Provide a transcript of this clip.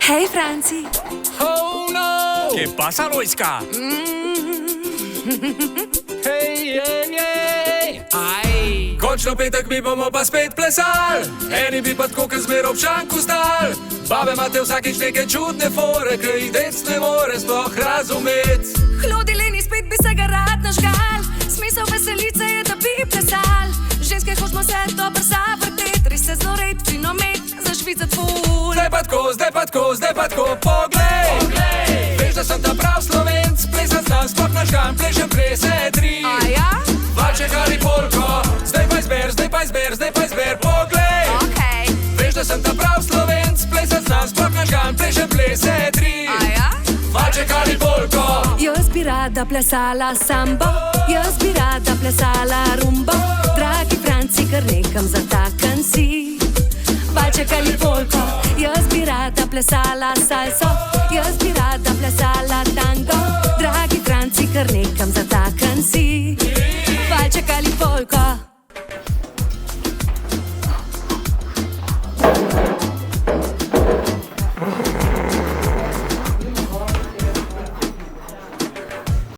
Hej, Franci! Oh no! ¿Qué pasa, Loiska? Hej, Aj! Končno petek mi bomo pa spet plesali, eni bi pa tako, kot zmer občanku stal. Babe imate vsakič neke čudne fore, ki jih dec ne more sploh razumeti. Hlodili ni spet bi se ga rad nažgal, smisel veselice je, da bi plesal. Ženske hočemo se dobro zavrtet, res se znoret, finomet, zašvicet ful. Zdaj pa tako, zdaj pa tako, zdaj pa tako, poglej! Veš, da sem ta prav Slovenc, plesat znam, sploh nažgan, plešem plese tri. A ja? Valček ali polko, zdaj pa izber, zdaj pa izber, zdaj pa izber, poglej! Okej. Veš, da sem ta prav Slovenc, plesat znam, sploh nažgan, plešem plese tri. A ja? Valček ali polko, Jaz bi rada plesala sambo, jaz bi rada plesala rumbo. Dragi Franci, kar nekam zatakan si. Valček ali polko, jaz bi rada plesala salso, jaz bi rada plesala